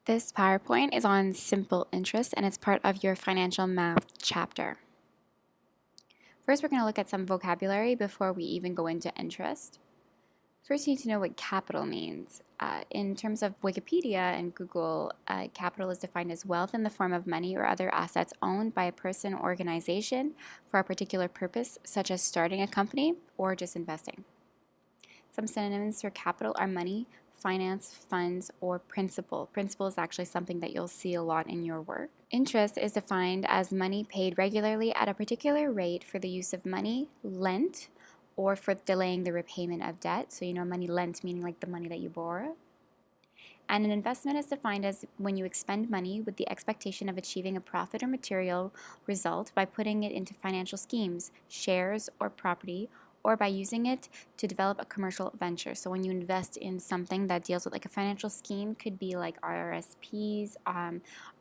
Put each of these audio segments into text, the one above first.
This PowerPoint is on simple interest and it's part of your financial math chapter. First, we're going to look at some vocabulary before we even go into interest. First, you need to know what capital means. In terms of Wikipedia and Google, capital is defined as wealth in the form of money or other assets owned by a person or organization for a particular purpose, such as starting a company or just investing. Some synonyms for capital are money, finance, funds, or principal. Principal is actually something that you'll see a lot in your work. Interest is defined as money paid regularly at a particular rate for the use of money lent or for delaying the repayment of debt. So, money lent meaning like the money that you borrow. And an investment is defined as when you expend money with the expectation of achieving a profit or material result by putting it into financial schemes, shares, or property, or by using it to develop a commercial venture. So when you invest in something that deals with like a financial scheme, could be like RRSPs,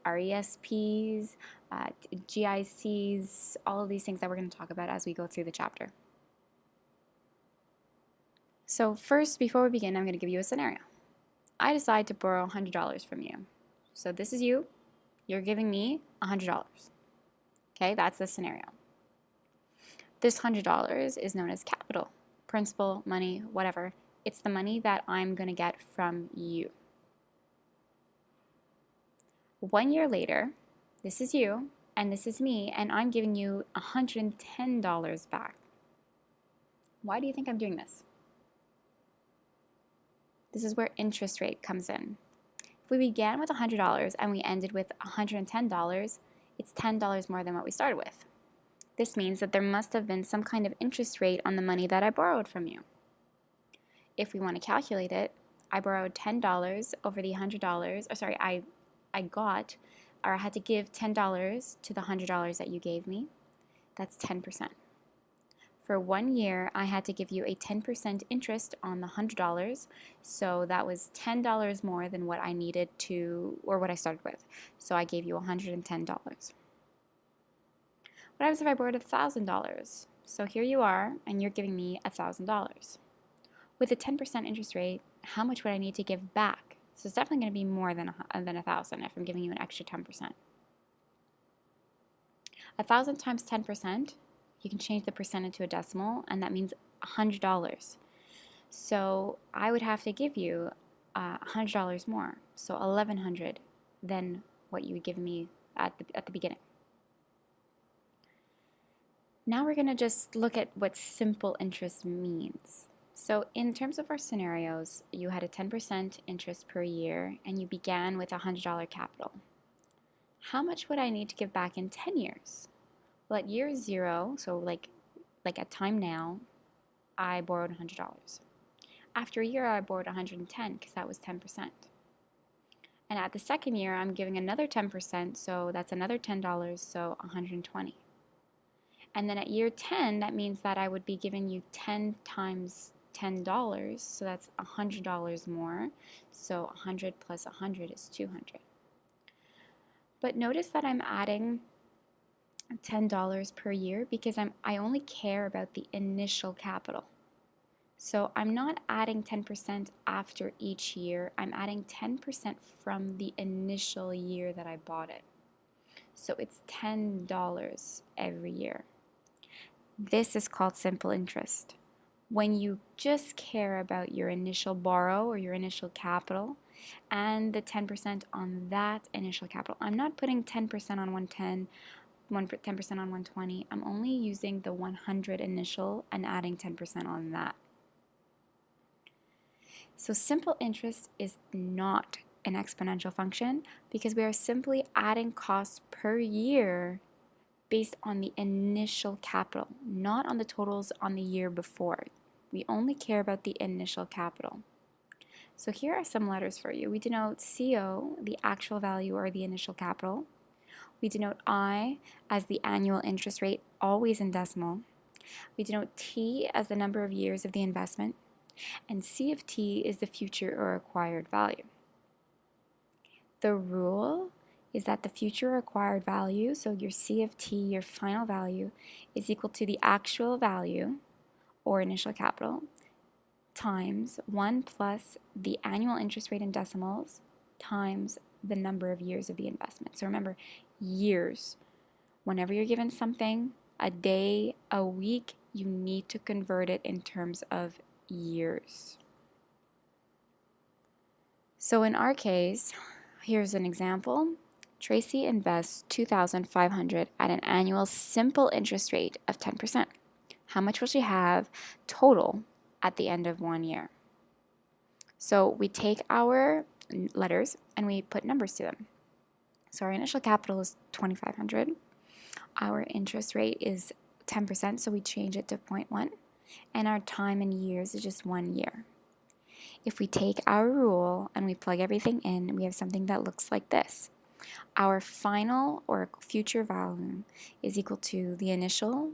RESPs, GICs, all of these things that we're going to talk about as we go through the chapter. So first, before we begin, I'm going to give you a scenario. I decide to borrow $100 from you. So this is you. You're giving me $100. Okay, that's the scenario. This $100 is known as capital, principal, money, whatever. It's the money that I'm going to get from you. 1 year later, this is you and this is me, and I'm giving you $110 back. Why do you think I'm doing this? This is where interest rate comes in. If we began with $100 and we ended with $110, it's $10 more than what we started with. This means that there must have been some kind of interest rate on the money that I borrowed from you. If we want to calculate it, I borrowed $10 over the $100, I had to give $10 to the $100 that you gave me. That's 10%. For 1 year, I had to give you a 10% interest on the $100, so that was $10 more than what I needed to, or what I started with. So I gave you $110. What happens if I borrowed $1,000? So here you are, and you're giving me $1,000. With a 10% interest rate, how much would I need to give back? So it's definitely going to be more than $1,000 if I'm giving you an extra 10%. 1,000 times 10%, you can change the percent into a decimal, and that means $100. So I would have to give you $100 more, so $1,100 than what you would give me at the beginning. Now we're going to just look at what simple interest means. So in terms of our scenarios, you had a 10% interest per year and you began with $100 capital. How much would I need to give back in 10 years? Well, at year 0, so like at time now, I borrowed $100. After a year, I borrowed $110 because that was 10%. And at the second year, I'm giving another 10%, so that's another $10, so $120. And then at year 10, that means that I would be giving you 10 times $10, so that's $100 more. So 100 plus 100 is 200. But notice that I'm adding $10 per year because I only care about the initial capital. So I'm not adding 10% after each year. I'm adding 10% from the initial year that I bought it. So it's $10 every year. This is called simple interest. When you just care about your initial borrow or your initial capital and the 10% on that initial capital. I'm not putting 10% on 110, 10% on 120. I'm only using the 100 initial and adding 10% on that. So simple interest is not an exponential function because we are simply adding costs per year based on the initial capital, not on the totals on the year before. We only care about the initial capital. So here are some letters for you. We denote CO, the actual value or the initial capital. We denote I as the annual interest rate, always in decimal. We denote T as the number of years of the investment. And C of T is the future or acquired value. The rule is that the future acquired value, so your C of T, your final value, is equal to the actual value, or initial capital, times 1 plus the annual interest rate in decimals, times the number of years of the investment. So remember, years. Whenever you're given something, a day, a week, you need to convert it in terms of years. So in our case, here's an example. Tracy invests $2,500 at an annual simple interest rate of 10%. How much will she have total at the end of 1 year? So we take our letters and we put numbers to them. So our initial capital is $2,500. Our interest rate is 10%, so we change it to 0.1. And our time in years is just 1 year. If we take our rule and we plug everything in, we have something that looks like this. Our final or future value is equal to the initial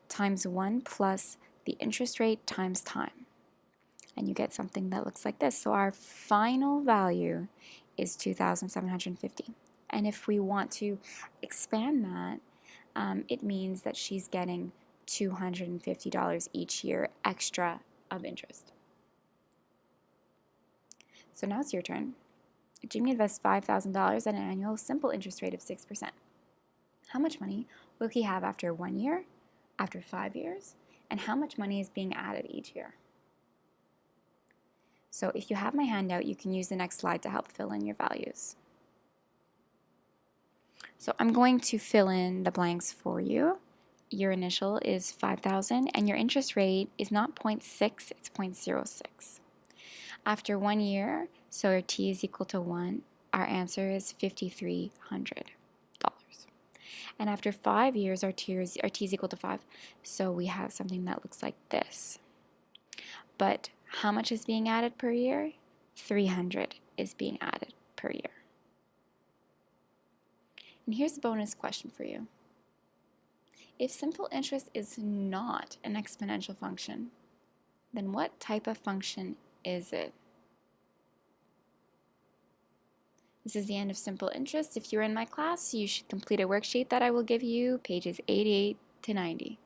times 1 plus the interest rate times time. And you get something that looks like this. So our final value is $2,750. And if we want to expand that, it means that she's getting $250 each year extra of interest. So now it's your turn. Jimmy invests $5,000 at an annual simple interest rate of 6%. How much money will he have after 1 year, after 5 years, and how much money is being added each year? So if you have my handout, you can use the next slide to help fill in your values. So I'm going to fill in the blanks for you. Your initial is $5,000 and your interest rate is not 0.6, it's 0.06. After 1 year, so our T is equal to 1, our answer is $5,300. And after 5 years, our T is equal to 5, so we have something that looks like this. But how much is being added per year? 300 is being added per year. And here's a bonus question for you. If simple interest is not an exponential function, then what type of function is it? This is the end of simple interest. If you're in my class, you should complete a worksheet that I will give you, pages 88 to 90.